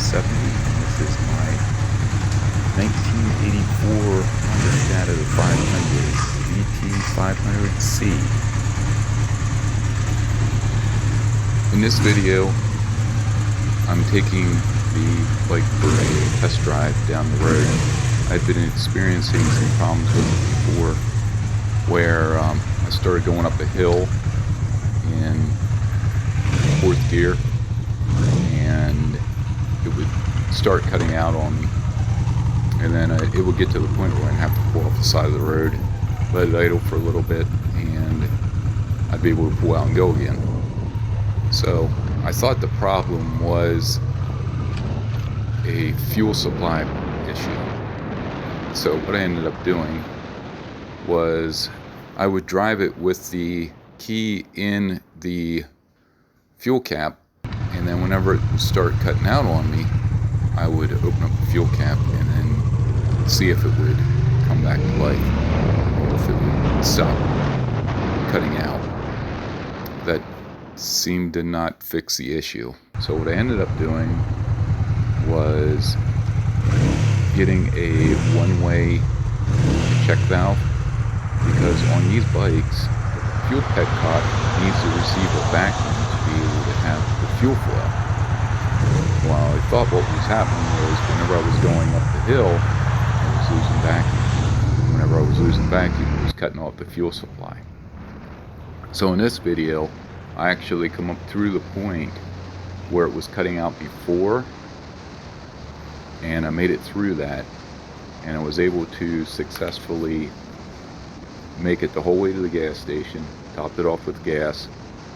VT500C. This is my 1984 Honda Shadow 500 VT500C. In this video, I'm taking the bike for a test drive down the road. I've been experiencing some problems with it before, where I started going up a hill in fourth gear, and it would start cutting out on me, and then it would get to the point where I'd have to pull off the side of the road, let it idle for a little bit, and I'd be able to pull out and go again. So I thought the problem was a fuel supply issue. So what I ended up doing was I would drive it with the key in the fuel cap, and then whenever it would start cutting out on me, I would open up the fuel cap and then see if it would come back to life, or if it would stop cutting out. That seemed to not fix the issue. So what I ended up doing was getting a one-way check valve, because on these bikes, the fuel petcock needs to receive a vacuum to be able to have the fuel flow. Well, I thought what was happening was whenever I was going up the hill, I was losing vacuum. Whenever I was losing vacuum, it was cutting off the fuel supply. So in this video, I actually come up through the point where it was cutting out before, and I made it through that, and I was able to successfully make it the whole way to the gas station, topped it off with gas,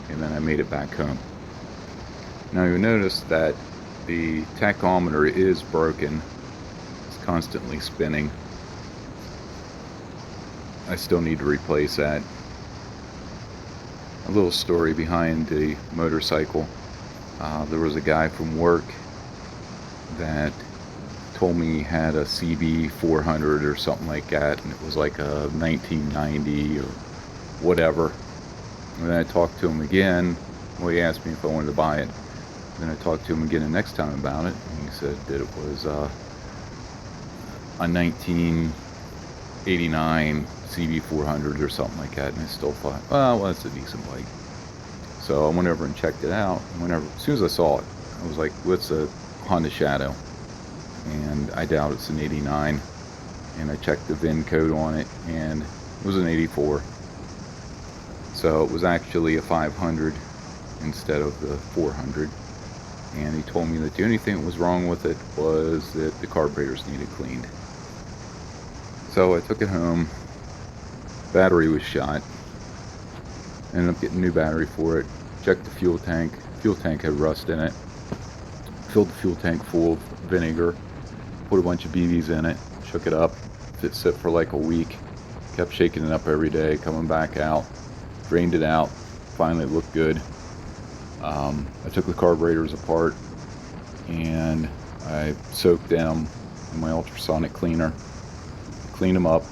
and then I made it back home. Now you'll notice that the tachometer is broken. It's constantly spinning. I still need to replace that. A little story behind the motorcycle. There was a guy from work that told me he had a CB400 or something like that, and it was like a 1990 or whatever. And then I talked to him again. Well, he asked me if I wanted to buy it. Then I talked to him again the next time about it, and he said that it was a 1989 CB400 or something like that. And I still thought, well, that's a decent bike. So I went over and checked it out. And as soon as I saw it, I was like, what's a Honda Shadow? And I doubt it's an 89. And I checked the VIN code on it, and it was an 84. So it was actually a 500 instead of the 400. And he told me that the only thing that was wrong with it was that the carburetors needed cleaned. So I took it home. Battery was shot. Ended up getting a new battery for it. Checked the fuel tank. Fuel tank had rust in it. Filled the fuel tank full of vinegar. Put a bunch of BBs in it. Shook it up. It sit for like a week. Kept shaking it up every day. Coming back out. Drained it out. Finally it looked good. I took the carburetors apart, and I soaked them in my ultrasonic cleaner. Cleaned them up.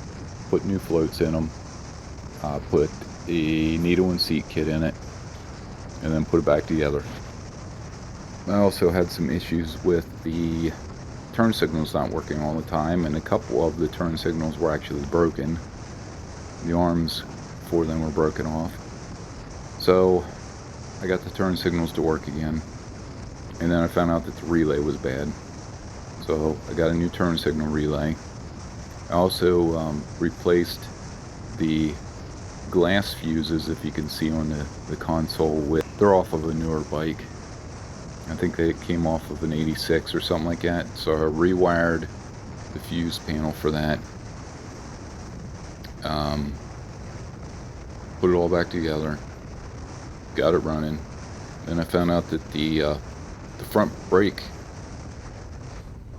Put new floats in them. Put a needle and seat kit in it, and then put it back together. I also had some issues with the turn signals not working all the time, and a couple of the turn signals were actually broken. The arms for them were broken off. So I got the turn signals to work again, and then I found out that the relay was bad. So I got a new turn signal relay. I also replaced the glass fuses, if you can see on the console. They're off of a newer bike. I think they came off of an 86 or something like that. So I rewired the fuse panel for that. Put it all back together. Got it running. Then I found out that the front brake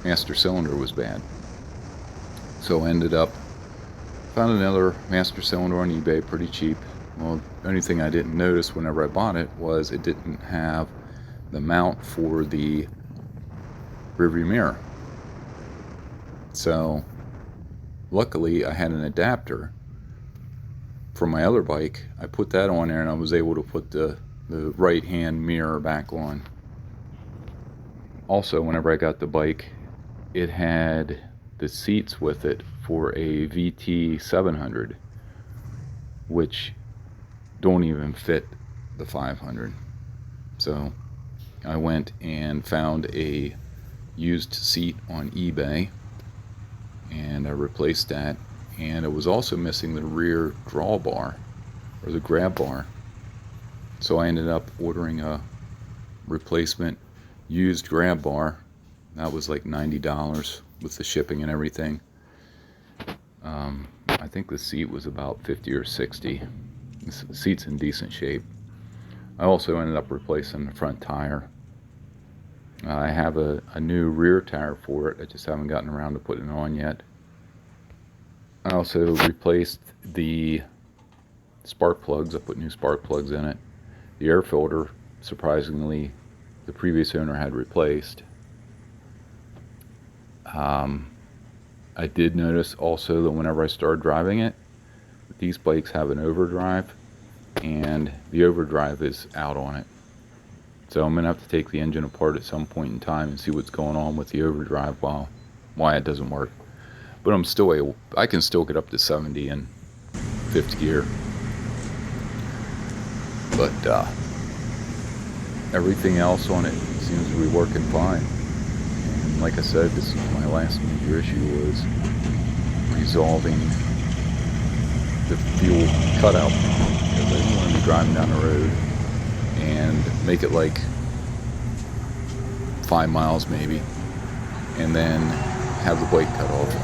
master cylinder was bad. So I ended up found another master cylinder on eBay pretty cheap. Well, the only thing I didn't notice whenever I bought it was it didn't have the mount for the rearview mirror. So luckily I had an adapter from my other bike. I put that on there, and I was able to put the right hand mirror back on. Also, whenever I got the bike, it had the seats with it for a VT500, which don't even fit the 500. So I went and found a used seat on eBay, and I replaced that, and it was also missing the rear drawbar, or the grab bar. So I ended up ordering a replacement used grab bar. That was like $90 with the shipping and everything. I think the seat was about 50 or 60. The seat's in decent shape. I also ended up replacing the front tire. I have a new rear tire for it. I just haven't gotten around to putting it on yet. I also replaced the spark plugs. I put new spark plugs in it. The air filter, surprisingly, the previous owner had replaced. I did notice also that whenever I started driving it, these bikes have an overdrive, and the overdrive is out on it. So I'm going to have to take the engine apart at some point in time and see what's going on with the overdrive, why it doesn't work. But I can still get up to 70 in fifth gear. But everything else on it seems to be working fine. And like I said, this is my last major issue, was resolving the fuel cutout problem, because I didn't want to be driving down the road and make it like 5 miles maybe, and then have the bike cut off.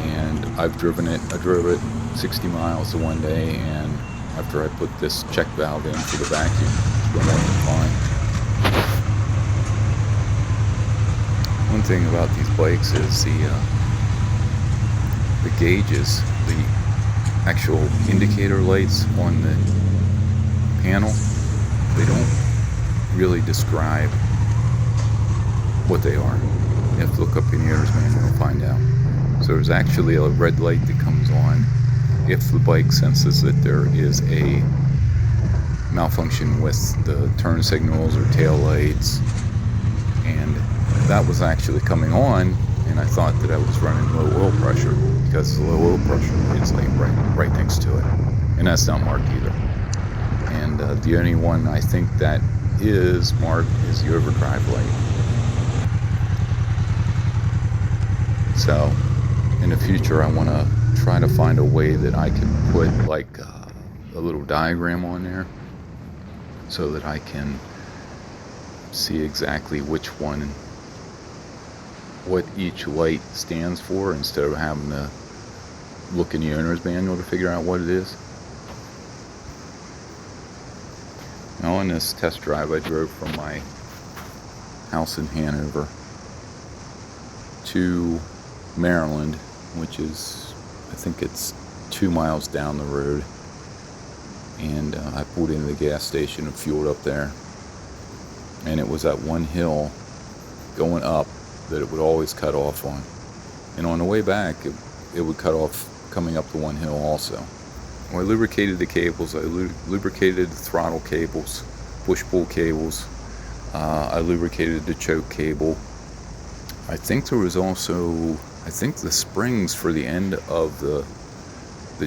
And I drove it 60 miles the one day, and after I put this check valve in for the vacuum, it's been working fine. One thing about these bikes is the gauges, the actual indicator lights on the panel, they don't really describe what they are. You have to look up in the owner's manual and find out. So there's actually a red light that comes on if the bike senses that there is a malfunction with the turn signals or tail lights, and that was actually coming on, and I thought that I was running low oil pressure, because the low oil pressure is like right next to it, and that's not marked either. And the only one I think that is marked is the overdrive light. So in the future, I want to try to find a way that I can put like a little diagram on there, so that I can see exactly which one, what each light stands for, instead of having to look in the owner's manual to figure out what it is. Now on this test drive, I drove from my house in Hanover to Maryland, which is, I think it's 2 miles down the road, and I pulled into the gas station and fueled up there, and it was that one hill going up that it would always cut off on, and on the way back it would cut off coming up the one hill also. Well, I lubricated the cables, I lubricated the throttle cables, push pull cables, I lubricated the choke cable. I think there was also, the springs for the end of the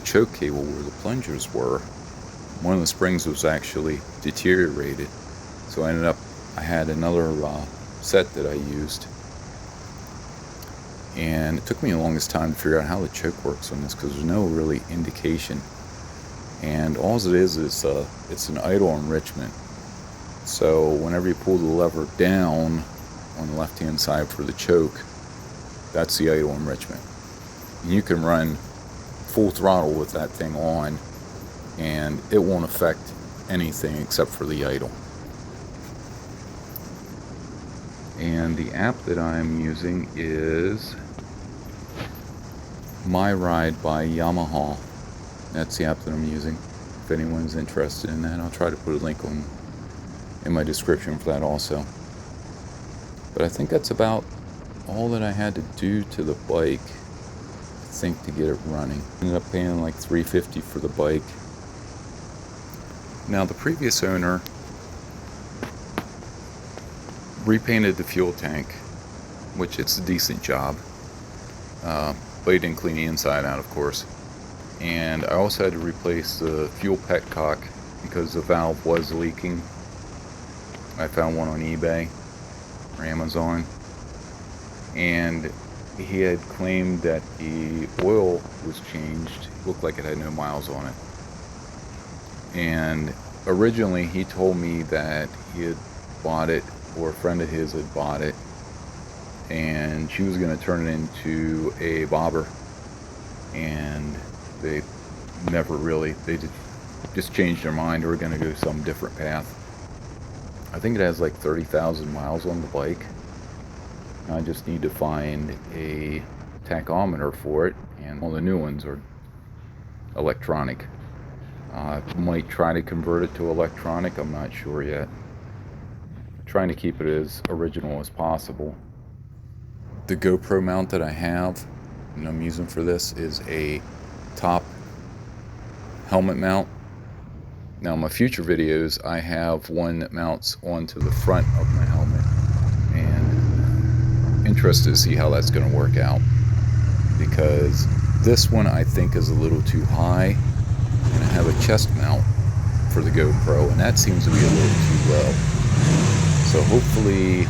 choke cable where the plungers were, one of the springs was actually deteriorated. So I had another set that I used, and it took me the longest time to figure out how the choke works on this, because there's no really indication. And all it is it's an idle enrichment. So whenever you pull the lever down on the left hand side for the choke, that's the idle enrichment. And you can run full throttle with that thing on, and it won't affect anything except for the idle. And the app that I'm using is My Ride by Yamaha. That's the app that I'm using. If anyone's interested in that, I'll try to put a link in my description for that also. But I think that's about all that I had to do to the bike, I think, to get it running. Ended up paying like $350 for the bike. Now the previous owner repainted the fuel tank, which it's a decent job. But he didn't clean the inside out, of course. And I also had to replace the fuel petcock because the valve was leaking. I found one on eBay or Amazon, and he had claimed that the oil was changed. It looked like it had no miles on it. And originally he told me that he had bought it, or a friend of his had bought it, and she was going to turn it into a bobber, and they just changed their mind. They were going to go some different path. I think it has like 30,000 miles on the bike. I just need to find a tachometer for it, and all the new ones are electronic. I might try to convert it to electronic, I'm not sure yet. I'm trying to keep it as original as possible. The GoPro mount that I have, and I'm using for this, is a top helmet mount. Now in my future videos, I have one that mounts onto the front of my helmet, and I'm interested to see how that's going to work out, because this one I think is a little too high, and I have a chest mount for the GoPro, and that seems to be a little too low. So hopefully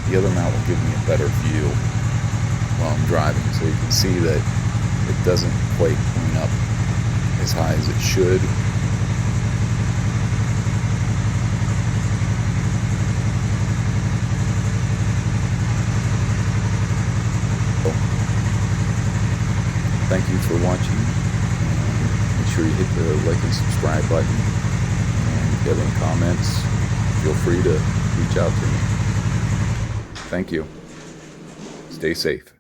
the other mount will give me a better view while I'm driving, so you can see that it doesn't quite point up as high as it should. Thank you for watching. Make sure you hit the like and subscribe button. And if you have any comments, feel free to reach out to me. Thank you. Stay safe.